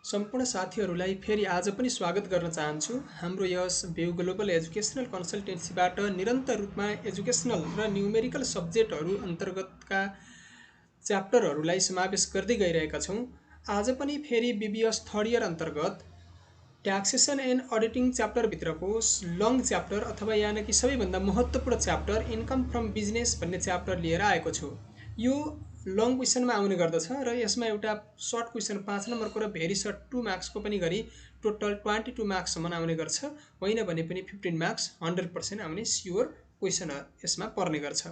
सम्पूर्ण साथीहरूलाई फेरि आज पनि स्वागत गर्न चाहन्छु। हाम्रो यस भ्यू ग्लोबल एजुकेसनल कन्सल्टेन्सीबाट निरन्तर रूपमा एजुकेसनल र न्युमेरिकल सब्जेक्टहरू अन्तर्गतका च्याप्टरहरूलाई समावेश गर्दै गइरहेका छौँ। आज पनि फेरि बीबीएस थर्ड इयर अन्तर्गत ट्याक्सेसन एन्ड अडिटिङ च्याप्टरभित्रको लङ च्याप्टर अथवा यानि कि सबैभन्दा महत्त्वपूर्ण च्याप्टर इन्कम फ्रम बिजनेस भन्ने च्याप्टर लिएर आएको छु। यो लङ क्वेसनमा आउने गर्दछ र यसमा एउटा सर्ट क्वेसन 5 नम्बरको र भेरी सर्ट 2 मार्क्सको पनि गरी टोटल 22 मार्क्ससम्म आउने गर्छ। होइन भने पनि 15 मार्क्स 100% आउने स्योर क्वेसन यसमा पर्ने गर्छ।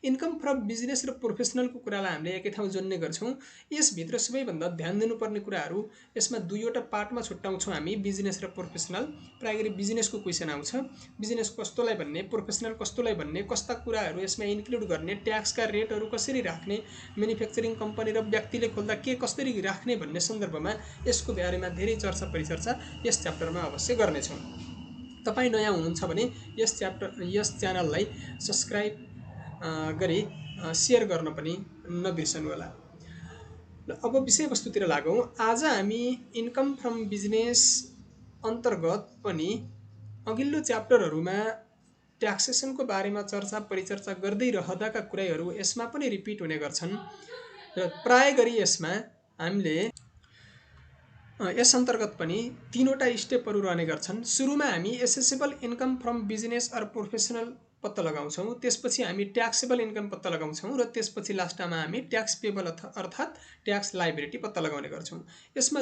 इन्कम फ्रम बिजनेस र प्रोफेसनलको कुरालाई हामीले एकै ठाउँ जोड्ने गर्छौँ। यसभित्र सबैभन्दा ध्यान दिनुपर्ने कुराहरू यसमा दुईवटा पार्टमा छुट्याउँछौँ हामी, बिजनेस र प्रोफेसनल। प्राय गरी बिजनेसको क्वेसन आउँछ, बिजनेस कस्तोलाई भन्ने, प्रोफेसनल कस्तोलाई भन्ने, कस्ता कुराहरू यसमा इन्क्लुड गर्ने, ट्याक्सका रेटहरू कसरी राख्ने, म्यानुफ्याक्चरिङ कम्पनी र व्यक्तिले खोल्दा के कसरी राख्ने भन्ने सन्दर्भमा यसको बारेमा धेरै चर्चा परिचर्चा यस च्याप्टरमा अवश्य गर्नेछौँ। तपाईँ नयाँ हुनुहुन्छ भने यस च्यानललाई सब्सक्राइब गरी सेयर गर्न पनि नबिर्सनुहोला। अब विषयवस्तुतिर लागौँ। आज हामी इन्कम फ्रम बिजनेस अन्तर्गत पनि अघिल्लो च्याप्टरहरूमा ट्याक्सेसनको बारेमा चर्चा परिचर्चा गर्दै रहँदाका कुराहरू यसमा पनि रिपिट हुने गर्छन् र प्राय गरी यसमा हामीले यस अन्तर्गत पनि तीनवटा स्टेपहरू रहने गर्छन्। सुरुमा हामी assessable income from business or professional पत्ता लगाउँछौँ, त्यसपछि हामी ट्याक्सेबल इन्कम पत्ता लगाउँछौँ र त्यसपछि लास्टमा हामी ट्याक्स पेबल अर्थात् ट्याक्स लाइबिलिटी पत्ता लगाउने गर्छौँ। यसमा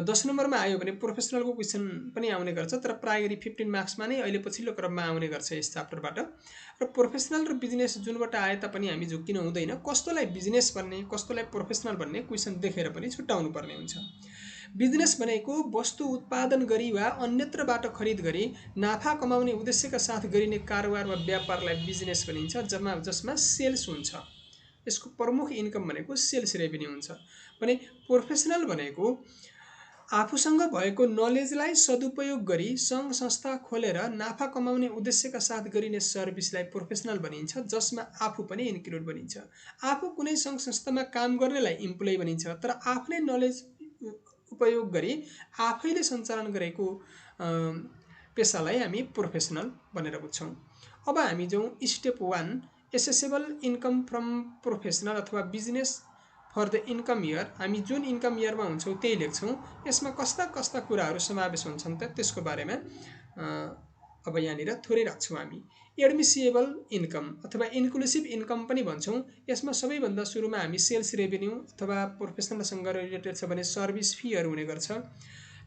10 नम्बरमा आयो भने प्रोफेसनलको क्वेसन पनि आउने गर्छ, तर प्राय गरी 15 मार्क्समा नै अहिले पछिल्लो क्रममा आउने गर्छ यस च्याप्टरबाट। र प्रोफेसनल र बिजनेस जुनबाट आए तापनि हामी झुक्किनु हुँदैन। कस्तोलाई बिजनेस भन्ने, कस्तोलाई प्रोफेसनल भन्ने क्वेसन देखेर पनि छुट्याउनु पर्ने हुन्छ। बिजनेस भनेको वस्तु उत्पादन गरी वा अन्यत्रबाट खरिद गरी नाफा कमाउने उद्देश्यका साथ गरिने कारोबार वा व्यापारलाई बिजनेस भनिन्छ, जसमा सेल्स हुन्छ। यसको प्रमुख इन्कम भनेको सेल्स रेभेन्यू हुन्छ। भने प्रोफेसनल भनेको आफूसँग भएको नलेजलाई सदुपयोग गरी सङ्घ संस्था खोलेर नाफा कमाउने उद्देश्यका साथ गरिने सर्भिसलाई प्रोफेसनल भनिन्छ, जसमा आफू पनि इन्क्लुड भनिन्छ। आफू कुनै सङ्घ संस्थामा काम गर्नेलाई इम्प्लोइ भनिन्छ, तर आफ्नै नलेज उपयोग गरी आफैले सञ्चालन गरेको पेसालाई हामी प्रोफेसनल भनेर बुझ्छौँ। अब हामी जाउँ step 1, assessable income from professional अथवा business for the income year. हामी जुन इन्कम इयरमा हुन्छौँ त्यही लेख्छौँ। यसमा कस्ता कस्ता कुराहरू समावेश हुन्छन् त त्यसको बारेमा अब यहाँनिर थोरै राख्छौँ हामी। एडमिसिएबल इन्कम अथवा इन्क्लुसिभ इन्कम पनि भन्छौँ। यसमा सबैभन्दा सुरुमा हामी सेल्स रेभेन्यू अथवा प्रोफेसनलसँग रिलेटेड छ भने सर्भिस फीहरू हुने गर्छ।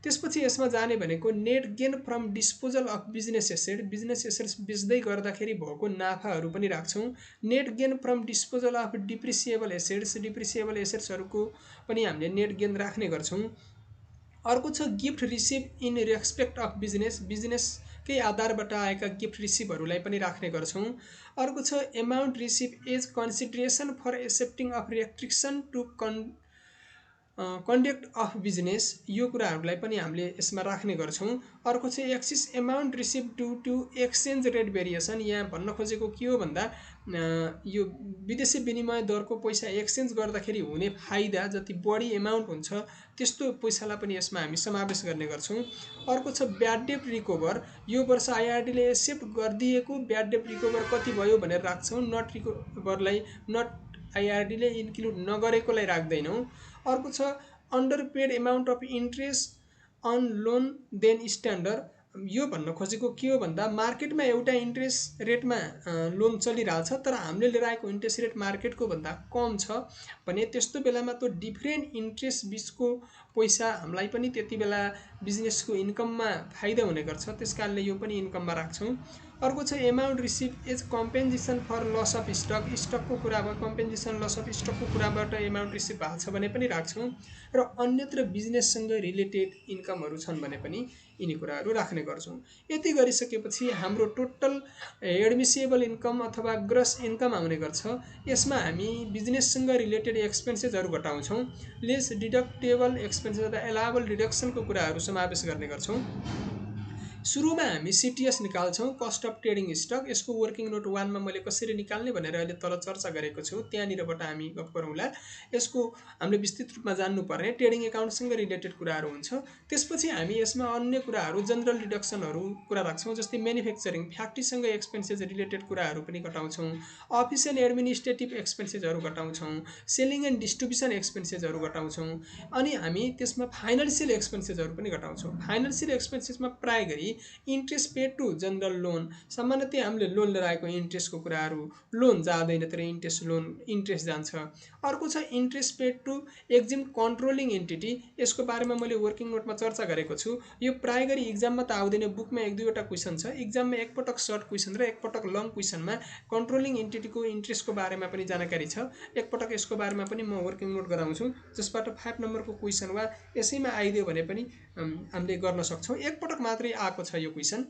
त्यसपछि यसमा जाने भनेको net gain from disposal of business asset, business assets बेच्दै गर्दाखेरि भएको नाफाहरू पनि राख्छौँ। Net gain from disposal of depreciable assets, depreciable एसेट्सहरूको पनि हामीले नेट गेन राख्ने गर्छौँ। अर्को छ gift receive in respect of business, बिजनेसकै आधारबाट आएका गिफ्ट रिसिभहरूलाई पनि राख्ने गर्छौँ। अर्को छ amount receive as consideration for accepting of restriction to conduct of business, यो कुराहरूलाई पनि हामीले यसमा राख्ने गर्छौँ। अर्को चाहिँ excess amount receive due to exchange rate variation. यहाँ भन्न खोजेको के हो भन्दा यो विदेशी विनिमय दरको पैसा एक्सचेन्ज गर्दाखेरि हुने फाइदा जति बढी एमाउन्ट हुन्छ त्यस्तो पैसालाई पनि यसमा हामी समावेश गर्ने गर्छौँ। अर्को छ ब्याड डेट रिकभर, यो वर्ष आइआरडीले एक्सेप्ट गरिदिएको ब्याड डेट रिकभर कति भयो भनेर राख्छौँ। नट रिकभरलाई नट आइआरडीले इन्क्लुड नगरेकोलाई राख्दैनौँ। अर्को छ under paid amount of interest on loan then standard, यो भन्न खोजेको के हो भन्दा मार्केटमा एउटा इन्ट्रेस्ट रेटमा लोन चलिरहेछ तर हामीले लिएर आएको इन्ट्रेस्ट रेट मार्केटको भन्दा कम छ भने त्यस्तो बेलामा त्यो डिफ्रेन्ट इन्ट्रेस्ट बिचको पैसा हामीलाई पनि त्यति बेला बिजनेसको इन्कममा फाइदा हुने गर्छ, त्यस कारणले यो पनि इन्कममा राख्छौँ। अर्को छ amount receive as compensation for loss of stock, स्टकको कुरामा कम्पेन्सेसन लस अफ स्टकको कुराबाट एमाउन्ट रिसिभ भएको छ भने पनि राख्छौँ। र अन्यत्र बिजनेससँग रिलेटेड इन्कमहरू छन् भने पनि यिनी कुराहरू राख्ने गर्छौँ। यति गरिसकेपछि हाम्रो टोटल एडमिसिएबल इन्कम अथवा ग्रस इन्कम आउने गर्छ। यसमा हामी बिजनेससँग रिलेटेड एक्सपेन्सेसहरू घटाउँछौँ। लेस डिडक्टेबल एक्सपेन्सेस अथवा एलावेबल डिडक्सनको कुराहरू समावेश गर्ने गर्छौँ। सुरुमा हामी CTS निकाल्छौँ, कस्ट अफ ट्रेडिङ स्टक। यसको वर्किङ नोट 1 मा मैले कसरी निकाल्ने भनेर अहिले तल चर्चा गरेको छु, त्यहाँनिरबाट हामी गफ गरौँला। यसको हामीले विस्तृत रूपमा जान्नुपर्ने ट्रेडिङ एकाउन्टसँग रिलेटेड कुराहरू हुन्छ। त्यसपछि हामी यसमा अन्य कुराहरू जनरल डिडक्सनहरू कुरा राख्छौँ, जस्तै म्यानुफ्याक्चरिङ फ्याक्ट्रीसँग एक्सपेन्सेस रिलेटेड कुराहरू पनि घटाउँछौँ, अफिस एन्ड एडमिनिस्ट्रेटिभ एक्सपेन्सेसहरू घटाउँछौँ, सेलिङ एन्ड डिस्ट्रिब्युसन एक्सपेन्सेसहरू घटाउँछौँ, अनि हामी त्यसमा फाइनेन्सियल एक्सपेन्सेसहरू पनि घटाउँछौँ। फाइनेन्सियल एक्सपेन्सेसमा प्राय गरी interest paid to general loan, सामान्यतया हामीले लोन लिएर आएको इन्ट्रेस्टको कुराहरू, लोन जाँदैन तर इन्ट्रेस्ट जान्छ। अर्को छ interest paid to exempt controlling entity, यसको बारेमा मैले वर्किङ नोटमा चर्चा गरेको छु। यो प्राय गरी इक्जाममा त आउँदैन, बुकमा 1-2वटा क्वेसन छ, इक्जाममा एकपटक सर्ट क्वेसन र एकपटक लङ क्वेसनमा कन्ट्रोलिङ एन्टिटीको इन्ट्रेस्टको बारेमा पनि जानकारी छ। एकपटक यसको बारेमा पनि म वर्किङ नोट गराउँछु, जसबाट 5 नम्बरको क्वेसन वा यसैमा आइदियो भने पनि हामीले गर्न सक्छौँ। एकपटक मात्रै आएको छ यो क्वेसन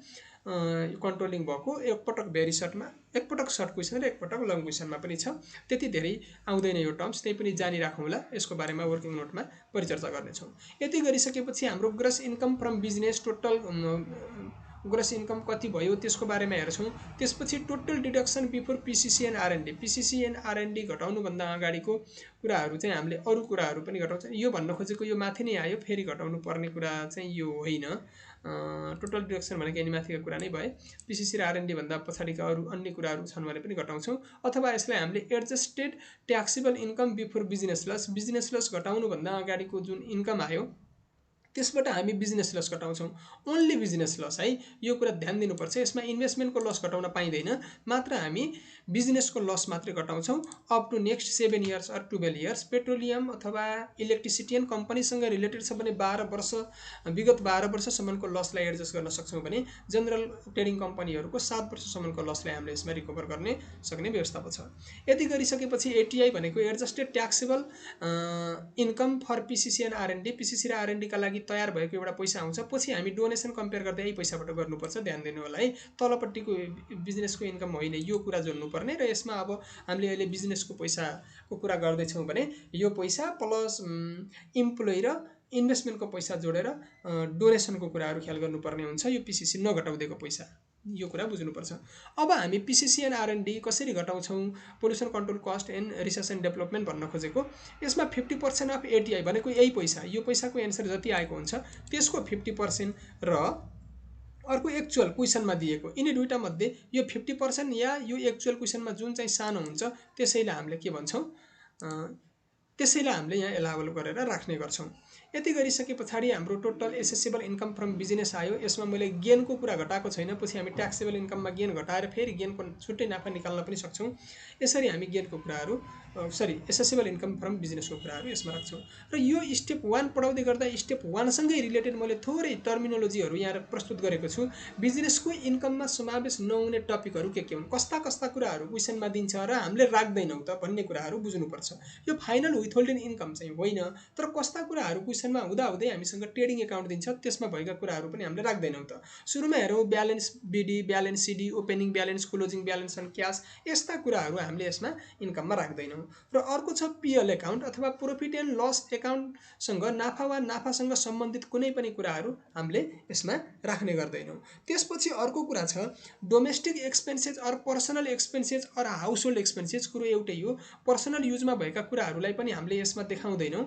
कन्ट्रोलिङ भएको, एकपटक भेरी सर्टमा, एकपटक सर्ट क्वेसन र एकपटक लङ क्वेसनमा पनि छ। त्यति धेरै आउँदैन यो टर्म्स, त्यही पनि जानिराखौँला, यसको बारेमा वर्किङ नोटमा परिचर्चा गर्नेछौँ। यति गरिसकेपछि हाम्रो gross income from business, total gross income कति भयो त्यसको बारेमा हेर्छौँ। त्यसपछि total deduction before PCC and R&D, PCC and R&D घटाउनुभन्दा अगाडिको कुराहरू चाहिँ हामीले अरू कुराहरू पनि घटाउँछ। यो भन्न खोजेको यो माथि नै आयो, फेरि घटाउनु पर्ने कुरा चाहिँ यो होइन। टोटल डिडक्सन भनेको यिनी माथिको कुरा नै भए। PCC र R&D भन्दा पछाडिका अरू अन्य कुराहरू छन् भने पनि घटाउँछौँ, अथवा यसलाई हामीले adjusted taxable income before business loss घटाउनुभन्दा अगाडिको जुन इन्कम आयो त्यसबाट हामी बिजनेस लस घटाउँछौँ। ओन्ली बिजनेस लस है, यो कुरा ध्यान दिनुपर्छ। यसमा इन्भेस्टमेन्टको लस घटाउन पाइँदैन, मात्र हामी बिजनेसको लस मात्रै घटाउँछौँ up to next 7 years or 12 years. Petroleum अथवा इलेक्ट्रिसिटी एन्ड कम्पनीसँग रिलेटेड छ भने 12 वर्ष, विगत 12 वर्षसम्मको लसलाई एडजस्ट गर्न सक्छौँ भने जनरल ट्रेडिङ कम्पनीहरूको 7 वर्षसम्मको लसलाई हामीले यसमा रिकभर गर्ने सक्ने व्यवस्था छ। यति गरिसकेपछि ATI भनेको adjusted taxable income for PCC and R&D, PCC र R&D का लागि तयार भएको एउटा पैसा आउँछ। पछि हामी डोनेसन कम्पेयर गर्दै यही पैसाबाट गर्नुपर्छ, ध्यान दिनु होला है। तलपट्टिको बिजनेसको इन्कम होइन, यो कुरा जोड्नुपर्ने। र यसमा अब हामीले अहिले बिजनेसको पैसाको कुरा गर्दैछौँ भने यो पैसा प्लस इम्प्लोइ र इन्भेस्टमेन्टको पैसा जोडेर डोनेसनको कुराहरू ख्याल गर्नुपर्ने हुन्छ, यो PCC नघटाउँदैको पैसा, यो कुरा बुझ्नुपर्छ। अब हामी PCC एन्ड R&D कसरी घटाउँछौँ, pollution control cost and research and development भन्न खोजेको। यसमा 50% अफ ATI भनेको यही पैसा, यो पैसाको एन्सर जति आएको हुन्छ त्यसको 50% र अर्को एक्चुअल क्वेसनमा दिएको, यिनी दुईटा मध्ये यो 50% या यो एक्चुअल क्वेसनमा जुन चाहिँ सानो हुन्छ त्यसैलाई हामीले के भन्छौँ, त्यसैलाई हामीले यहाँ एलाबल गरेर राख्ने गर्छौँ। यति गरिसके पछाडि हाम्रो total accessible income from business आयो। यसमा मैले गेनको कुरा घटाएको छैन, पछि हामी ट्याक्सेबल इन्कममा गेन घटाएर फेरि गेनको छुट्टै नाफा निकाल्न पनि सक्छौँ। यसरी हामी गेनको कुराहरू एसेसेबल इन्कम फ्रम बिजनेसको कुराहरू यसमा राख्छौँ। र यो स्टेप 1 पढाउँदै गर्दा स्टेप 1 सँगै रिलेटेड मैले थोरै टर्मिनोलोजीहरू यहाँ प्रस्तुत गरेको छु। बिजनेसको इन्कममा समावेश नहुने टपिकहरू के हुन्, कस्ता कस्ता कुराहरू क्वेसनमा दिन्छ र हामीले राख्दैनौँ त भन्ने कुराहरू बुझ्नुपर्छ। यो फाइनल विथहोल्डेड इन्कम चाहिँ होइन, तर कस्ता कुराहरू क्वेसनमा हुँदाहुँदै हामीसँग ट्रेडिङ एकाउन्ट दिन्छ त्यसमा भएका कुराहरू पनि हामीले राख्दैनौँ त। सुरुमा हेरौँ balance BD, balance CD, opening balance, closing balance and cash, यस्ता कुराहरू हामीले यसमा इन्कममा राख्दैनौँ। र अर्को छ PL एकाउन्ट अथवा प्रोफिट एन्ड लस एकाउन्टसँग नाफा वा नाफासँग सम्बन्धित कुनै पनि कुराहरू हामीले यसमा राख्ने गर्दैनौँ। त्यसपछि अर्को कुरा छ domestic expenses or personal expenses or household expenses. कुरो एउटै हो, पर्सनल युजमा भएका कुराहरूलाई पनि हामीले यसमा देखाउँदैनौँ,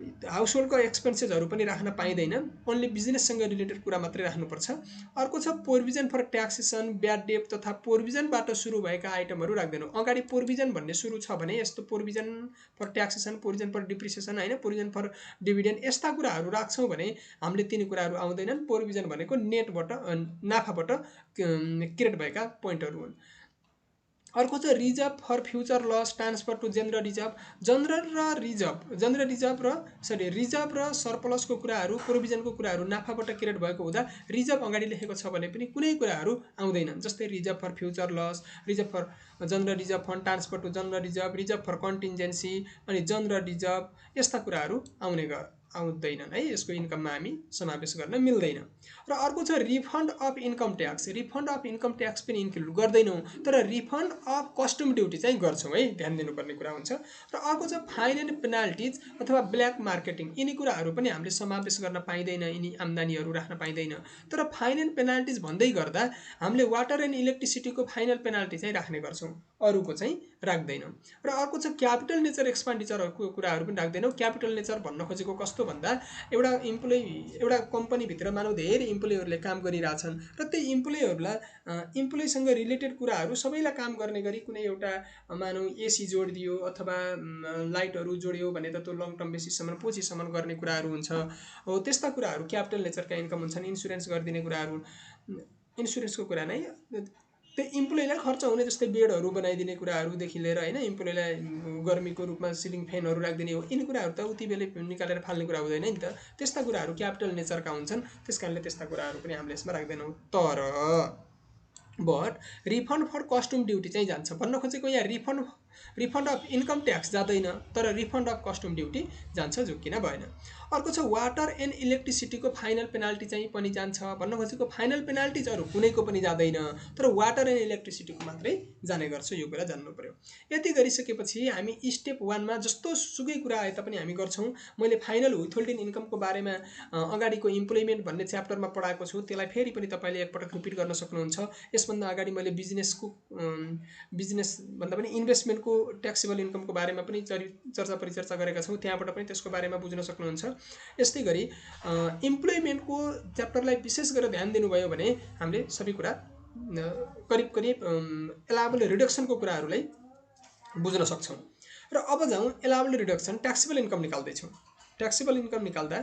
हाउस होल्डको एक्सपेन्सेसहरू पनि राख्न पाइँदैन, ओन्ली बिजनेससँग रिलेटेड कुरा मात्रै राख्नुपर्छ। अर्को छ provision for taxation, bad debt तथा प्रोभिजनबाट सुरु भएका आइटमहरू राख्दैनौँ। अगाडि प्रोभिजन भन्ने सुरु छ भने यस्तो provision for taxation, provision for depreciation होइन, प्रोभिजन फर डिभिडेन्ड, यस्ता कुराहरू राख्छौँ भने हामीले तिनी कुराहरू आउँदैनन्। प्रोभिजन भनेको नेटबाट नाफाबाट क्रिएट भएका पोइन्टहरू हुन्। अर्को छ reserve for future loss transfer to general reserve. Reserve र सरप्लसको कुराहरू, प्रोभिजनको कुराहरू नाफाबाट क्रिएट भएको हुँदा रिजर्भ अगाडि लेखेको छ भने पनि कुनै कुराहरू आउँदैनन्। जस्तै reserve for future loss, reserve for general reserve fund transfer to general reserve, reserve for contingency अनि जनरल रिजर्भ, यस्ता कुराहरू आउँदैनन् है, यसको इन्कममा हामी समावेश गर्न मिल्दैन। र अर्को छ refund of income tax. Refund of income tax पनि इन्क्लुड गर्दैनौँ, तर रिफन्ड अफ कस्टम ड्युटी चाहिँ गर्छौँ है, ध्यान दिनुपर्ने कुरा हुन्छ। र अर्को छ फाइन एन्ड पेनाल्टिज अथवा ब्ल्याक मार्केटिङ। यिनी कुराहरू पनि हामीले समावेश गर्न पाइँदैन, यिनी आम्दानीहरू राख्न पाइँदैन। तर फाइन एन्ड पेनाल्टिज भन्दै गर्दा हामीले वाटर एन्ड इलेक्ट्रिसिटीको फाइनल पेनाल्टी चाहिँ राख्ने गर्छौँ, अरूको चाहिँ राख्दैनौँ। र अर्को छ क्यापिटल नेचर एक्सपेन्डिचरहरूको कुराहरू पनि राख्दैनौँ। क्यापिटल नेचर भन्न खोजेको कस्तो भन्दा एउटा कम्पनीभित्र मानौ धेरै इम्प्लोइहरूले काम गरिरहेछन् र त्यही इम्प्लोइसँग रिलेटेड कुराहरू सबैलाई काम गर्ने गरी कुनै एउटा मानौ एसी जोडिदियो अथवा लाइटहरू जोडियो भने त त्यो लङ टर्म बेसिससम्म पछिसम्म गर्ने कुराहरू हुन्छ हो, त्यस्ता कुराहरू क्यापिटल नेचरका इन्कम हुन्छन्। इन्सुरेन्स गरिदिने कुराहरू, इन्सुरेन्सको कुरा नै त्यो इम्प्लोइलाई खर्च हुने जस्तै बेडहरू बनाइदिने कुराहरूदेखि लिएर होइन, इम्प्लोइलाई गर्मीको रूपमा सिलिङ फ्यानहरू राखिदिने हो, यिनी कुराहरू त उति बेलै निकालेर फाल्ने कुरा हुँदैन नि त। त्यस्ता कुराहरू क्यापिटल नेचरका हुन्छन्, त्यस कारणले त्यस्ता कुराहरू पनि हामीले यसमा राख्दैनौँ। तर रिफन्ड फर कस्टम ड्युटी चाहिँ जान्छ। भन्न खोजेको यहाँ रिफन्ड अफ इन्कम ट्याक्स जाँदैन, तर रिफन्ड अफ कस्टम ड्युटी जान्छ, जो किन भएन। अर्को छ वाटर एन्ड इलेक्ट्रिसिटीको फाइनल पेनाल्टी चाहिँ पनि जान्छ। भन्न खोजेको फाइनल पेनाल्टिज अरू कुनैको पनि जाँदैन, तर वाटर एन्ड इलेक्ट्रिसिटीको मात्रै जाने गर्छ, यो कुरा जान्नु पर्यो। यति गरिसकेपछि हामी स्टेप 1 मा जस्तो सुकै कुरा आए तापनि हामी गर्छौँ। मैले फाइनल विथहोल्डिङ इन्कमको बारेमा अगाडिको इम्प्लोइमेन्ट भन्ने च्याप्टरमा पढाएको छु, त्यसलाई फेरि पनि तपाईँले एकपटक रिपिट गर्न सक्नुहुन्छ। यसभन्दा अगाडि मैले बिजनेस भन्दा पनि इन्भेस्टमेन्टको ट्याक्सेबल इन्कमको बारेमा पनि चर्चा परिचर्चा गरेका छौँ, त्यहाँबाट पनि त्यसको बारेमा बुझ्न सक्नुहुन्छ। यस्तै गरी इम्प्लोइमेन्टको च्याप्टरलाई विशेष गरेर ध्यान दिनुभयो भने हामीले सबै कुरा करिब एलाबल रिडक्सनको कुराहरूलाई बुझ्न सक्छौँ। र अब जाउँ एलाबल रिडक्सन, ट्याक्सेबल इन्कम निकाल्दैछौँ। ट्याक्सेबल इन्कम निकाल्दा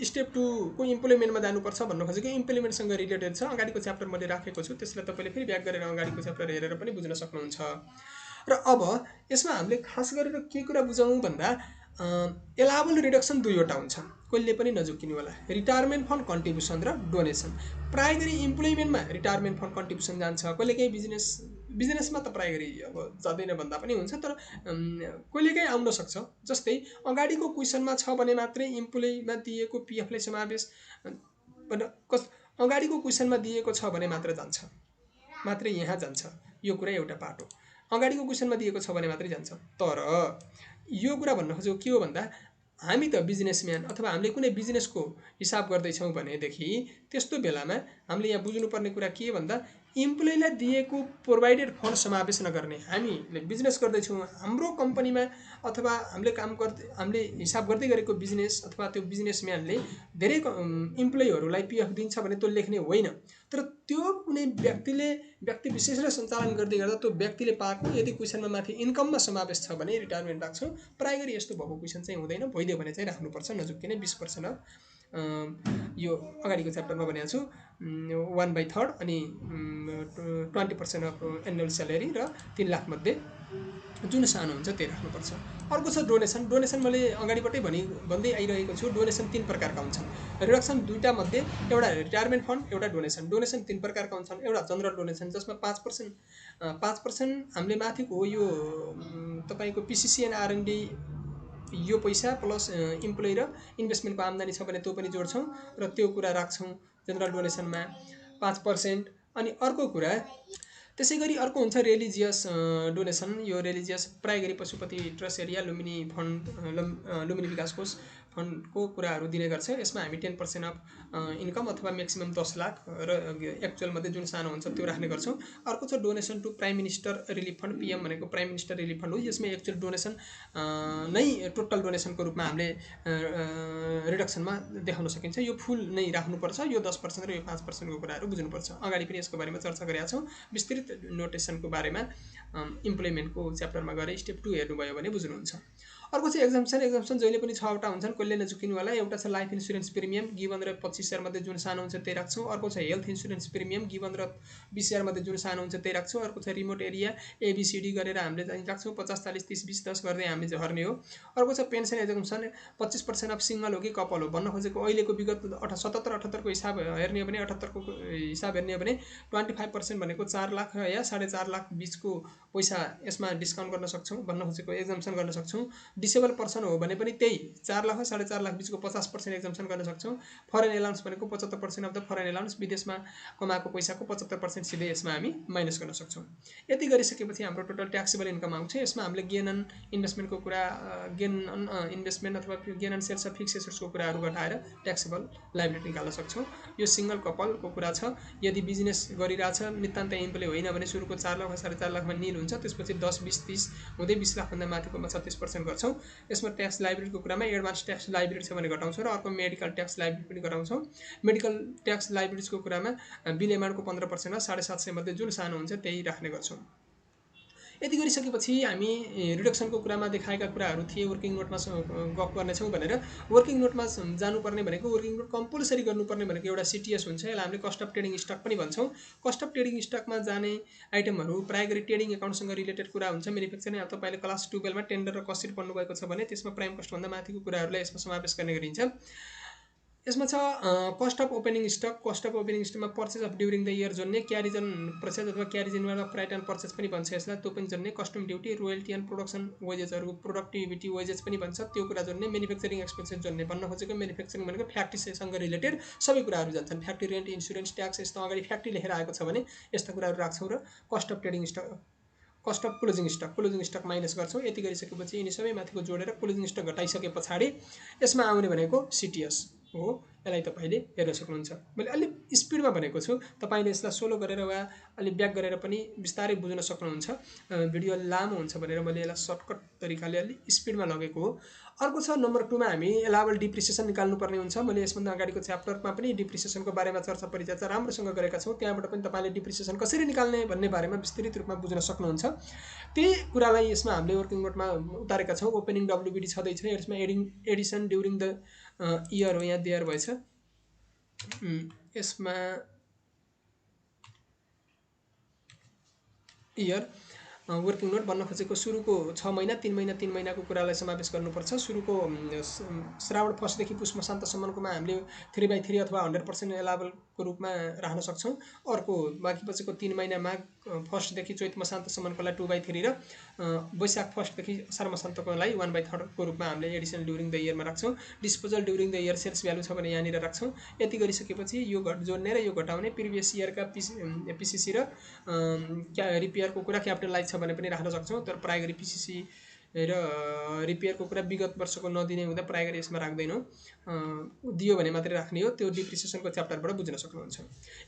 स्टेप 2 को इम्प्लोइमेन्टमा जानुपर्छ भन्न खोजेको इम्प्लोइमेन्टसँग रिलेटेड छ। अगाडिको च्याप्टर मैले राखेको छु, त्यसलाई तपाईँले फेरि ब्याक गरेर अगाडिको च्याप्टर हेरेर पनि बुझ्न सक्नुहुन्छ। र अब यसमा हामीले खास गरेर के कुरा बुझौँ भन्दा एलाबल रिडक्सन दुईवटा हुन्छ, कहिले पनि नझुकिनु होला, रिटायरमेन्ट फन्ड कन्ट्रिब्युसन र डोनेसन। प्राय गरी इम्प्लोइमेन्टमा रिटायरमेन्ट फन्ड कन्ट्रिब्युसन जान्छ, कहिलेकाहीँ बिजनेसमा त प्राय गरी अब जाँदैन भन्दा पनि हुन्छ, तर कहिलेकाहीँ आउन सक्छ। जस्तै अगाडिको क्वेसनमा छ भने मात्रै इम्प्लोइमा दिएको पिएफलाई समावेश, अगाडिको क्वेसनमा दिएको छ भने मात्र जान्छ, मात्रै यहाँ जान्छ, यो कुरा एउटा पार्ट हो। अगाडिको क्वेसनमा दिएको छ भने मात्रै जान्छ। तर यो कुरा भन्न खोजेको के हो भन्दा हामी त बिजनेसम्यान अथवा हामीले कुनै बिजनेसको हिसाब गर्दैछौँ भनेदेखि त्यस्तो बेलामा हामीले यहाँ बुझ्नुपर्ने कुरा के भन्दा इम्प्लोइलाई दिएको प्रोभाइडेड फन्ड समावेश नगर्ने। हामीले बिजनेस गर्दैछौँ, हाम्रो कम्पनीमा अथवा हामीले हिसाब गर्दै गरेको बिजनेस अथवा त्यो बिजनेसम्यानले धेरै इम्प्लोइहरूलाई पिएफ दिन्छ भने त्यो लेख्ने होइन, तर त्यो कुनै व्यक्ति विशेषले सञ्चालन गर्दै गर्दा त्यो व्यक्तिले पाएको यदि क्वेसनमा माथि इन्कममा समावेश छ भने रिटायरमेन्ट राख्छौँ। प्राय गरी यस्तो भएको क्वेसन चाहिँ हुँदैन, भइदियो भने चाहिँ राख्नुपर्छ, नझुक्किने 20% यो अगाडिको च्याप्टरमा भनेको छु 1/3 अनि 20% अफ एनुअल स्यालेरी र 3 लाख मध्ये जुन सानो हुन्छ त्यही राख्नुपर्छ। अर्को छ डोनेसन। डोनेसन मैले अगाडिबाटै भन्दै आइरहेको छु, डोनेसन 3 प्रकारका हुन्छन्। रिडक्सन दुईटा मध्ये एउटा रिटायरमेन्ट फन्ड, एउटा डोनेसन। डोनेसन 3 प्रकारका हुन्छन्। एउटा जनरल डोनेसन जसमा 5% हामीले माथिको यो तपाईँको पिसिसी एन्ड आरएनडी यो पैसा प्लस इम्प्लोइ र इन्भेस्टमेन्टको आम्दानी छ भने त्यो पनि जोड्छौँ र त्यो कुरा राख्छौँ जनरल डोनेसनमा 5%। अनि अर्को कुरा त्यसै गरी अर्को हुन्छ रिलिजियस डोनेसन। यो रिलिजियस प्राय गरी पशुपति ट्रस्ट एरिया लुम्बिनी विकास कोष फन्डको कुराहरू दिने गर्छ। यसमा हामी 10% अफ इन्कम अथवा म्याक्सिमम 10 लाख र एक्चुअल मध्ये जुन सानो हुन्छ त्यो राख्ने गर्छौँ। अर्को छ donation to prime minister relief fund. PM भनेको प्राइम मिनिस्टर रिलिफ फन्ड हो। यसमा एक्चुअल डोनेसन नै टोटल डोनेसनको रूपमा हामीले रिडक्सनमा देखाउन सकिन्छ। यो फुल नै राख्नुपर्छ, यो 10% र यो 5% को कुराहरू बुझ्नुपर्छ। अगाडि पनि यसको बारेमा चर्चा गरेका छौँ। विस्तृत नोटेसनको बारेमा इम्प्लोइमेन्टको च्याप्टरमा गएर स्टेप 2 हेर्नुभयो भने बुझ्नुहुन्छ। अर्को चाहिँ एक्जम्पसन जहिले पनि 6वटा हुन्छन्, कहिले नझुकिनु होला। एउटा छ लाइफ इन्सुरेन्स प्रिमियम, गिभन र 25,000 मध्ये जुन सानो हुन्छ त्यही राख्छौँ। अर्को छ हेल्थ इन्सुरेन्स प्रिमियम, गिभन र 20,000 मध्ये जुन सानो हुन्छ त्यही राख्छौँ। अर्को छ रिमोट एरिया, एबीसीडी गरेर हामीले चाहिँ राख्छौँ, 50, 40, 30, 20, 10 गर्दै हामी झर्ने हो। अर्को छ पेन्सन एक्जम्पसन, 25% अफ सिङ्गल हो कि कपल हो। भन्न खोजेको अहिलेको विगत 77-78 को हिसाब हेर्ने हो भने 78 को हिसाब हेर्ने हो भने 25% भनेको 4 लाख या 4.5 लाख बीचको पैसा यसमा डिस्काउन्ट गर्न सक्छौँ, भन्न खोजेको एक्जम्पसन गर्न सक्छौँ। डिसेबल पर्सन हो भने पनि त्यही 4 लाख 4.5 लाख बिचको 50% एक्जम्पसन गर्न सक्छौँ। फरेन एलाउन्स भनेको 75% अफ द फरेन एलाउन्स, विदेशमा कमाएको पैसाको 75% सिधै यसमा हामी माइनस गर्न सक्छौँ। यति गरिसकेपछि हाम्रो टोटल ट्याक्सेबल इन्कम आउँछ। यसमा हामीले गेन अन इन्भेस्टमेन्टको कुरा, गेन अन इन्भेस्टमेन्ट अथवा gain on sales of fixed एसेट्सको कुराहरू घटाएर ट्याक्सेबल लायबिलिटी निकाल्न सक्छौँ। यो सिंगल कपलको कुरा छ। यदि बिजनेस गरिरहेछ नितान्त एम्प्लोइ होइन भने सुरुको 4 लाख 4.5 लाखमा निल हुन्छ, त्यसपछि 10, 20, 30 हुँदै 20 लाखभन्दा माथिकोमा 36% गर्छौँ। यसमा ट्याक्स लायबिलिटीको कुरामा एडभान्स ट्याक्स लायबिलिटी छ भने घटाउँछौँ र अर्को मेडिकल ट्याक्स लायबिलिटी पनि घटाउँछौँ। मेडिकल ट्याक्स लायबिलिटीको कुरामा बिल एमाउन्टको 15% र 750 मध्ये जुन सानो हुन्छ त्यही राख्ने गर्छौँ। यति गरिसकेपछि हामी रिडक्सनको कुरामा देखाएका कुराहरू थिए। वर्किङ नोटमा गफ गर्नेछौँ भनेर वर्किङ नोटमा जानुपर्ने भनेको, वर्किङ नोट कम्पलसरी गर्नुपर्ने भनेको एउटा सिटिएस हुन्छ। यसलाई हामीले कस्ट अफ ट्रेडिङ स्टक पनि भन्छौँ। कस्ट अफ ट्रेडिङ स्टकमा जाने आइटमहरू प्राय गरी ट्रेडिङ एकाउन्टसँग रिलेटेड कुरा हुन्छ। म्यानुफ्याक्चरिङ, अब तपाईँले क्लास 12मा टेन्डर र कसरी पढ्नुभएको छ भने त्यसमा प्राइम कस्टभन्दा माथिको कुराहरूलाई यसमा समावेश गर्ने गरिन्छ। यसमा छ cost of opening stock. Cost of opening स्टकमा purchase of during the year जोड्ने, क्यारिजन पर्चेज अथवा carriage of freight and purchase पनि भन्छ यसलाई, त्यो पनि जोड्ने। Custom duty, royalty and production वेजेसहरू, प्रोडक्टिभिटी वेजेस पनि भन्छ, त्यो कुरा जोड्ने। म्यानुफ्याक्चरिङ एक्सपेन्सेस जोड्ने। भन्न खोजेको म्यानुफ्याक्चरिङ भनेको फ्याक्ट्रीसँग रिलेटेड सबै कुराहरू जान्छन्। फ्याक्ट्री रेन्ट, इन्सुरेन्स, ट्याक्स, यस्तो अगाडि फ्याक्ट्री लेखेर आएको छ भने यस्ता कुराहरू राख्छौँ। र cost of trading stock, cost of closing stock, closing stock minus गर्छौँ। यति गरिसकेपछि यिनी सबै माथिको जोडेर क्लोजिङ स्टक घटाइसके पछाडि यसमा आउने भनेको सिटिएस हो। यसलाई तपाईँले हेर्न सक्नुहुन्छ। मैले अलिक स्पिडमा भनेको छु, तपाईँले यसलाई सोलो गरेर वा अलिक ब्याक गरेर पनि बिस्तारै बुझ्न सक्नुहुन्छ। भिडियो लामो हुन्छ भनेर मैले यसलाई सर्टकट तरिकाले अलिक स्पिडमा लगेको हो। अर्को छ नम्बर 2 मा हामी एलाबल डिप्रिसिएसन निकाल्नुपर्ने हुन्छ। मैले यसभन्दा अगाडिको च्याप्टरमा पनि डिप्रिसिएसनको बारेमा चर्चा परिचर्चा राम्रोसँग गरेका छौँ। त्यहाँबाट पनि तपाईँले डिप्रिसिएसन कसरी निकाल्ने भन्ने बारेमा विस्तृत रूपमा बुझ्न सक्नुहुन्छ। त्यही कुरालाई यसमा हामीले वर्किङ नोटमा उतारेका छौँ। ओपनिङ डब्ल्युबिडी छँदैछ, यसमा एडिसन ड्युरिङ द इयर हो, यहाँ दिएर भएछ। यसमा इयर वर्किङ नोट भन्न खोजेको सुरुको 6 महिना 3 महिना 3 महिनाको कुरालाई समावेश गर्नुपर्छ। सुरुको श्रावण 1 देखि पुष मसान्तसम्मकोमा हामीले 3/3 अथवा 100% एलाबलको रूपमा राख्न सक्छौँ। अर्को बाँकी बचेको 3 महिना माघ 1 देखि चैत मसान्तसम्मकोलाई 2/3 र वैशाख 1 देखि असार मसान्तकोलाई 1/3 को रूपमा हामीले एडिसन ड्युरिङ द इयरमा राख्छौँ। Disposal during the year sales value छ भने यहाँनिर राख्छौँ। यति गरिसकेपछि यो जोड्ने र यो घटाउने, प्रिभियस इयरका पिसिसी र रिपेयरको कुरा क्यापिटलाइज छ भने पनि राख्न सक्छौँ। तर प्राय गरी पिसिसी र रिपेयरको कुरा विगत वर्षको नदिने हुँदा प्राय गरी यसमा राख्दैनौँ। दियो भने मात्रै राख्ने हो। त्यो डिप्रिसिएसनको च्याप्टरबाट बुझ्न सक्नुहुन्छ।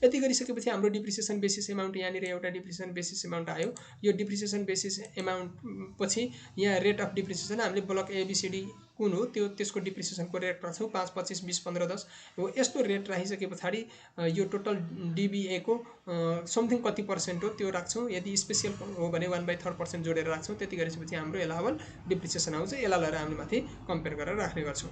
यति गरिसकेपछि हाम्रो डिप्रिसिएसन बेसिस एमाउन्ट, यहाँनिर एउटा डिप्रिसिएसन बेसिस एमाउन्ट आयो। यो डिप्रिसिएसन बेसिस एमाउन्ट पछि यहाँ रेट अफ डिप्रिसिएसन हामीले ब्लक एबिसिडी कुन हो त्यो त्यसको डिप्रिसिएसनको रेट राख्छौँ। 5, 25, 20, 15, 10 हो। यस्तो रेट राखिसके पछाडि यो टोटल डिबिएको समथिङ कति पर्सेन्ट हो त्यो राख्छौँ। यदि स्पेसियल हो भने 1/3% जोडेर राख्छौँ। त्यति गरेपछि हाम्रो एलाबल डिप्रिसिएसन आउँछ। यसलाई हामीले माथि कम्पेयर गरेर राख्ने गर्छौँ।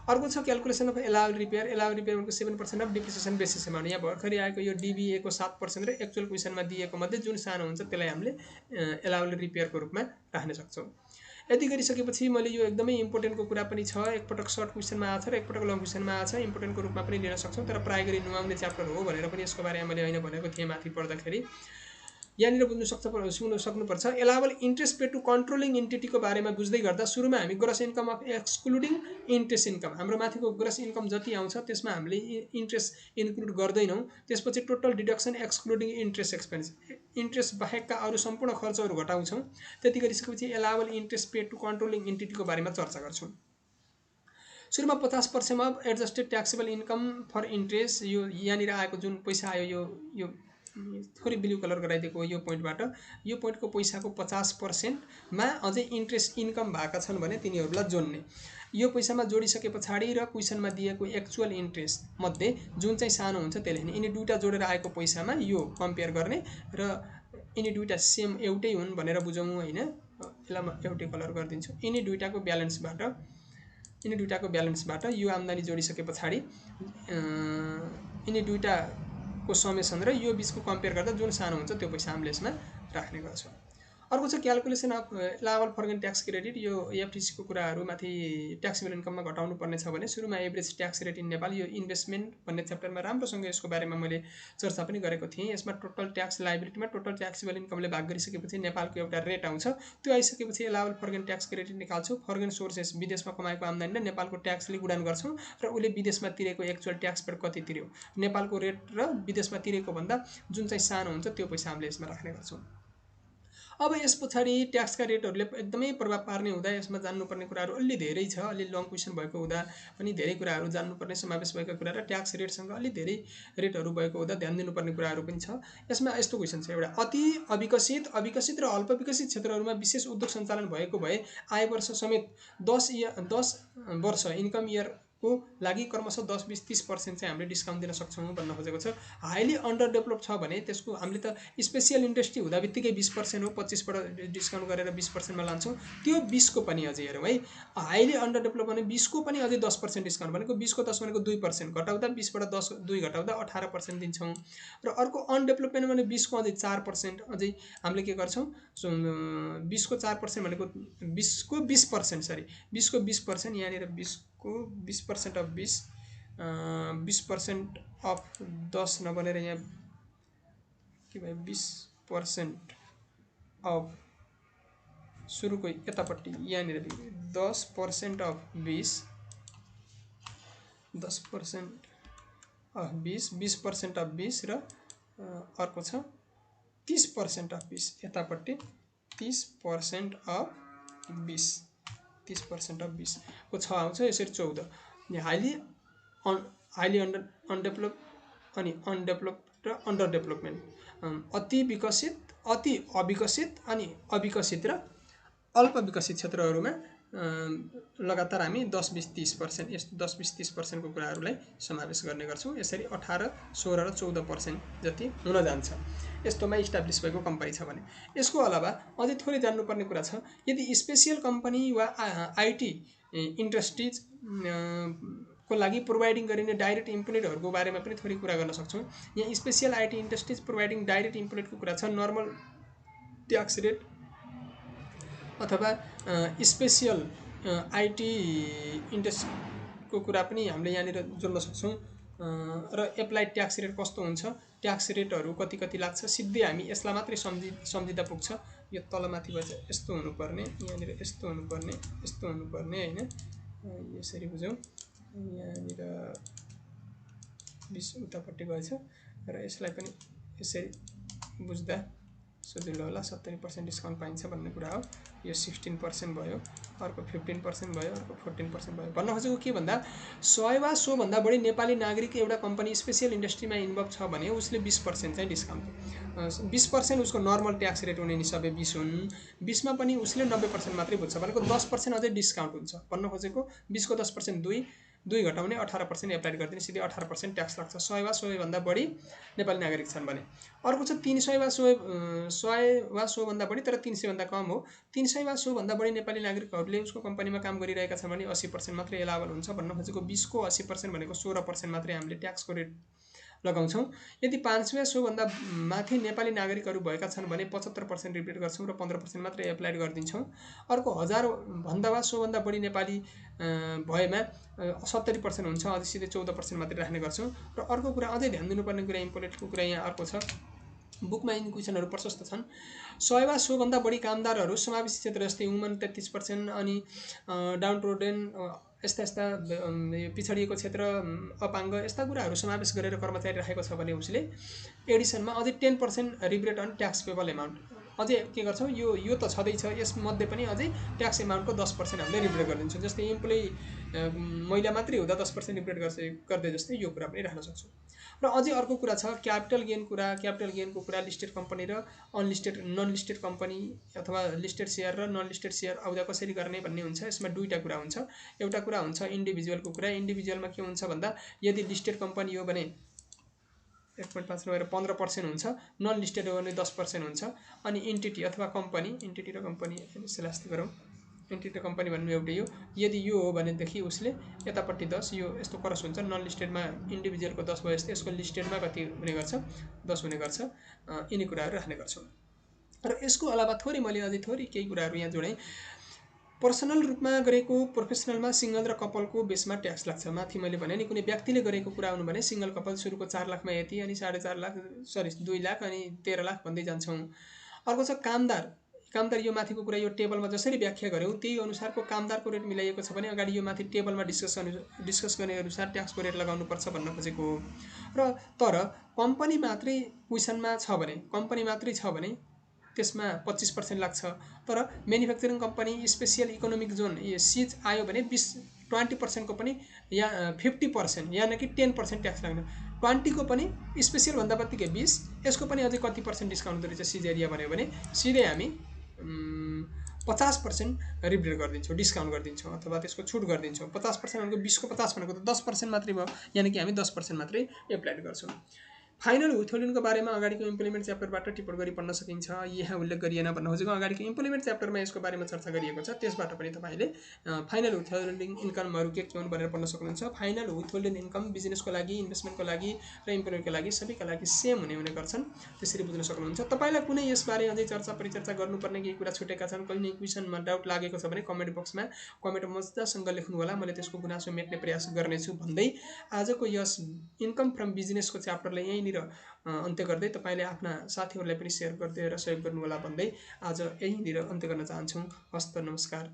अर्को छ calculation of allowable repair. Allowable रिपेयरको 7% अफ डिप्रिसिएसन बेसिस एमाउन्ट। यहाँ भर्खरै आएको यो डिबिएको 7% र एक्चुअल क्वेसनमा दिएको मध्ये जुन सानो हुन्छ त्यसलाई हामीले एलाबल रिपेयरको रूपमा राख्न सक्छौँ। यति गरिसकेपछि मैले यो एकदमै इम्पोर्टेन्टको कुरा पनि छ। एकपटक सर्ट क्वेसनमा आछ र एकपटक लङ क्वेसनमा आछ। इम्पोर्टेन्टको रूपमा पनि लिन सक्छौँ, तर प्राय गरी नुहाउने च्याप्टर हो भनेर पनि यसको बारेमा मैले होइन भनेको थिएँ माथि पढ्दाखेरि। यहाँनिर बुझ्न सक्नुपर्छ। एलाबल इन्ट्रेस्ट पे टु कन्ट्रोलिङ इन्टिटीको बारेमा बुझ्दै गर्दा सुरुमा हामी gross income of excluding interest income, हाम्रो माथिको ग्रस इन्कम जति आउँछ त्यसमा हामीले इन्ट्रेस्ट इन्क्लुड गर्दैनौँ। त्यसपछि total deduction excluding interest expense, interest बाहेकका अरू सम्पूर्ण खर्चहरू घटाउँछौँ। त्यति गरिसकेपछि allowable interest pay to controlling इन्टिटीको बारेमा चर्चा गर्छौँ। सुरुमा 50% of adjusted taxable income for interest, यो यहाँनिर आएको जुन पैसा आयो यो थोरै ब्लू कलर गराइदिएको यो पोइन्टबाट, यो पोइन्टको पैसाको 50%मा अझै इन्ट्रेस्ट इन्कम भएका छन् भने तिनीहरूलाई जोड्ने। यो पैसामा जोडिसके पछाडि र क्वेसनमा दिएको एक्चुअल इन्ट्रेस्ट मध्ये जुन चाहिँ सानो हुन्छ त्यसले लेख्ने। यिनी दुईटा जोडेर आएको पैसामा यो कम्पेयर गर्ने र यिनी दुईटा सेम एउटै हुन् भनेर बुझौँ होइन। यसलाई एउटै कलर गरिदिन्छु। यिनी दुईटाको ब्यालेन्सबाट यो आम्दानी जोडिसके पछाडि यिनी दुईटाको समेसन र यो बिचको कम्पेयर गर्दा जुन सानो हुन्छ त्यो पैसा हामीले यसमा राख्ने गर्छौँ। अर्को छ calculation of allowable foreign tax credit. यो एफटिसी को कुराहरू माथि ट्याक्सेबल इन्कममा घटाउनु पर्ने छ भने सुरुमा average tax rate in Nepal, यो इन्भेस्टमेन्ट भन्ने च्याप्टरमा राम्रोसँग यसको बारेमा मैले चर्चा पनि गरेको थिएँ। यसमा टोटल ट्याक्स लायबिलिटीमा टोटल ट्याक्सेबल इन्कमले भाग गरिसकेपछि नेपालको एउटा रेट आउँछ। त्यो आइसकेपछि एलाउबल फरेन ट्याक्स क्रेडिट निकाल्छौँ। फरेन सोर्सेस विदेशमा कमाएको आम्दानी र नेपालको ट्याक्सले गुडान गर्छौँ र उसले विदेशमा तिरेको एक्चुअल ट्याक्सबाट कति तिर्यो, नेपालको रेट र विदेशमा तिरेको भन्दा जुन चाहिँ सानो हुन्छ त्यो पैसा हामीले यसमा राख्ने गर्छौँ। अब यस पछाडि ट्याक्सका रेटहरूले एकदमै प्रभाव पार्ने हुँदा यसमा जान्नुपर्ने कुराहरू अलि धेरै छ। अलि लङ क्वेसन भएको हुँदा पनि धेरै कुराहरू जान्नुपर्ने समावेश भएका कुरा र ट्याक्स रेटसँग अलि धेरै रेटहरू भएको हुँदा ध्यान दिनुपर्ने कुराहरू पनि छ। यसमा यस्तो क्वेसन छ एउटा, अति अविकसित र अल्प विकसित क्षेत्रहरूमा विशेष उद्योग सञ्चालन भएको भए आय वर्ष समेत 10 वर्ष इन्कम इयर को लागि क्रमशः 10, 20, 30% चाहिँ हामीले डिस्काउन्ट दिन सक्छौँ भन्न खोजेको छ। हाइली अन्डर डेभलप छ भने त्यसको हामीले त स्पेसियल इन्डस्ट्री हुँदा बित्तिकै 20% हो, 25बाट डिस्काउन्ट गरेर 20%मा लान्छौँ। त्यो 20 को पनि अझै हेरौँ है, हाइली अन्डर डेभलप भने 20 को पनि अझै 10% डिस्काउन्ट भनेको 20 को 10 भनेको 2% घटाउँदा 20बाट 2 घटाउँदा 18% दिन्छौँ। र अर्को अनडेभलपमेन्ट भने 20 को अझै 4% अझै हामीले के गर्छौँ, 20 को 4% भनेको 20 को 20% सरी 20 को 20% यहाँनिर 20 को 20% अफ 20% अफ 10 नबनेर यहाँ के भयो 20% अफ सुरुको यतापट्टि यहाँनिर 10% अफ 20 10% अफ 20 20% अफ 20 र अर्को छ 30% अफ 20 यतापट्टि 30% अफ 20 30% अफ 20 को 6 आउँछ। यसरी 14 हाइली अनडेभलप अनि अनडेभलप्ड र अन्डर डेभलपमेन्ट, अति विकसित, अति अविकसित अनि अविकसित र अल्प विकसित क्षेत्रहरूमा लगातार हामी 10, 20, 30% यस्तो 10, 20, 30% को कुराहरूलाई समावेश गर्ने गर्छौँ। यसरी 18, 16 र 14% जति हुन जान्छ यस्तोमा इस्टाब्लिस भएको कम्पनी छ भने। यसको अलावा अझै थोरै जान्नुपर्ने कुरा छ, यदि स्पेसियल कम्पनी वा आइटी इन्डस्ट्रिज को लागि प्रोभाइडिङ गरिने डाइरेक्ट इम्प्लोइडहरूको बारेमा पनि थोरै कुरा गर्न सक्छौँ। यहाँ special IT industries providing direct इम्प्लोइडको कुरा छ। नर्मल ट्याक्स रेट अथवा स्पेसियल आइटी इन्डस्ट्रीको कुरा पनि हामीले यहाँनिर जोड्न सक्छौँ। र एप्लाइड ट्याक्स रेट कस्तो हुन्छ, ट्याक्स रेटहरू कति कति लाग्छ, सिधै हामी यसलाई मात्रै सम्झिँदा पुग्छ। यो तलमाथि भएछ यस्तो हुनुपर्ने, यहाँनिर यस्तो हुनुपर्ने, यस्तो हुनुपर्ने हैन, यसरी बुझौँ। यहाँनिर 20 उतापट्टि गएछ र यसलाई पनि यसरी बुझ्दा सजिलो होला। 70% डिस्काउन्ट पाइन्छ भन्ने कुरा हो। यो 16% भयो, अर्को 15% भयो, अर्को 14% भयो। भन्न खोजेको के भन्दा 100 वा 100 भन्दा बढी नेपाली नागरिक एउटा कम्पनी स्पेसियल इन्डस्ट्रीमा इन्भल्भ छ भने उसले 20% चाहिँ डिस्काउन्ट, 20% उसको नर्मल ट्याक्स रेट हुने हिसाबले 20 हुन्, 20 मा पनि उसले 90% मात्रै बुझ्छ भनेको 10% अझै डिस्काउन्ट हुन्छ। भन्न खोजेको 20 को 10% 2 घटाउने 18% एप्लाई गरिदिने, सिधै 18% ट्याक्स लाग्छ 100 वा 100 भन्दा बढी नेपाली नागरिक छन् भने। अर्को छ 300 वा 100 भन्दा बढी तर 300 भन्दा कम हो। 300 वा 100 भन्दा बढी नेपाली नागरिकहरूले उसको कम्पनीमा काम गरिरहेका छन् भने 80% मात्रै एलाउबल हुन्छ। भन्न खोजेको 20 को 80% भनेको 16% मात्रै हामीले ट्याक्सको रेट लगाउँछौँ। यदि 500 वा 100 भन्दा माथि नेपाली नागरिकहरू भएका छन् भने 75% रिपिट गर्छौँ र 15% मात्रै एप्लाई गरिदिन्छौँ। अर्को 1000 भन्दा वा 100 भन्दा बढी नेपाली भएमा 70% हुन्छ, अझै सिधै 14% मात्रै राख्ने गर्छौँ। र अर्को कुरा अझै ध्यान दिनुपर्ने कुरा इम्पोर्टेन्टको कुरा यहाँ अर्को छ, बुकमा यिन क्वेसनहरू प्रशस्त छन्। 100 वा 100 भन्दा बढी कामदारहरू समावेशी क्षेत्र जस्तै वुमन 33% अनि डाउन रोडेन यस्ता पिछडिएको क्षेत्र, अपाङ्ग यस्ता कुराहरू समावेश गरेर कर्मचारी राखेको छ भने उसले एडिसनमा अझै 10% regret on tax payable amount अझै के गर्छौँ, यो त छँदैछ, यसमध्ये पनि अझै ट्याक्स एमाउन्टको 10% हामीले रिग्रेट गरिदिन्छौँ। जस्तै इम्प्लोइ महिला मात्रै हुँदा 10% रिग्रेट गर्दै जस्तै यो कुरा पनि राख्न सक्छौँ। र अझै अर्को कुरा छ क्यापिटल गेनको कुरा लिस्टेड कम्पनी र अनलिस्टेड नन लिस्टेड कम्पनी अथवा लिस्टेड सेयर र नन लिस्टेड सेयर आउँदा कसरी गर्ने भन्ने हुन्छ। यसमा दुईटा कुरा हुन्छ। एउटा कुरा हुन्छ इन्डिभिजुअलको कुरा। इन्डिभिजुअलमा के हुन्छ भन्दा यदि लिस्टेड कम्पनी हो भने 1.5 नभएर 15% हुन्छ, नन लिस्टेड हो भने 10% हुन्छ। अनि इन्टिटी अथवा कम्पनी, इन्टिटी र कम्पनी यसलाई गरौँ, इन्टिटी र कम्पनी भन्नु एउटै हो। यदि यो हो भनेदेखि उसले यतापट्टि 10 यो यस्तो क्रस हुन्छ। नन लिस्टेडमा इन्डिभिजुअलको 10 भयो जस्तै यसको लिस्टेडमा कति हुने गर्छ 10 हुने गर्छ। यिनी कुराहरू राख्ने गर्छौँ। र यसको अलावा थोरै मैले अझै थोरै केही कुराहरू यहाँ जोडेँ। पर्सनल रूपमा गरेको प्रोफेसनलमा सिङ्गल र कपलको बेसमा ट्याक्स लाग्छ। माथि मैले भने नि कुनै व्यक्तिले गरेको कुरा हुनु भने सिङ्गल कपल सुरुको 4 लाखमा यति, अनि 4.5 लाख, सरी 2 लाख, अनि 13 लाख भन्दै जान्छौँ। अर्को छ कामदार। कामदार यो माथिको कुरा यो टेबलमा जसरी व्याख्या गऱ्यौँ त्यही अनुसारको कामदारको रेट मिलाइएको छ भने अगाडि यो माथि टेबलमा डिस्कस गर्ने अनुसार ट्याक्सको रेट लगाउनुपर्छ भन्न खोजेको हो। र तर कम्पनी मात्रै क्वेसनमा छ भने, कम्पनी मात्रै छ भने त्यसमा 25% लाग्छ। तर manufacturing company, special economic zone, SEZ आयो भने 20% को पनि या 50%, यानि कि 10% ट्याक्स लाग्ने। 20 को पनि स्पेसियल भन्दा बित्तिकै 20, यसको पनि अझै कति पर्सेन्ट डिस्काउन्ट हुँदो रहेछ सिज एरिया भन्यो भने सिधै हामी 50% रिबेट गरिदिन्छौँ, डिस्काउन्ट गरिदिन्छौँ, अथवा त्यसको छुट गरिदिन्छौँ। 50% भनेको 20 को 50 भनेको त 10% मात्रै भयो, यानि कि हामी 10% मात्रै एप्लाइड गर्छौँ। फाइनल विथहोल्डिङको बारेमा अगाडिको इम्प्लिमेन्ट च्याप्टरबाट टिप्पण गरी पढ्न सकिन्छ। यहाँ उल्लेख गरिएन भन्न खोजेको अगाडिको इम्प्लिमेन्ट च्याप्टरमा यसको बारेमा चर्चा गरिएको छ, त्यसबाट पनि तपाईँले फाइनल विथहोल्डिङ इन्कमहरू के हुन् भनेर पढ्न सक्नुहुन्छ। फाइनल विथहोल्डिङ इन्कम बिजनेसको लागि, इन्भेस्टमेन्टको लागि र इम्प्लोयरको लागि सबैका लागि सेम हुने गर्छन्, त्यसरी बुझ्न सक्नुहुन्छ। तपाईँलाई कुनै यसबारे अझै चर्चा परिचर्चा गर्नुपर्ने केही कुरा छुटेका छन्, कुनै क्वेसनमा डाउट लागेको छ भने कमेन्ट बक्समा कमेन्ट मजासँग लेख्नु होला, मैले त्यसको गुनासो मेट्ने प्रयास गर्नेछु भन्दै आजको यस इन्कम फ्रम बिजनेसको च्याप्टरलाई यहीँनिर अन्त्य गर्दै तपाईँले आफ्ना साथीहरूलाई पनि सेयर गर्दै र सहयोग गर्नुहोला भन्दै आज यहीँनिर अन्त्य गर्न चाहन्छौँ। हस्त नमस्कार।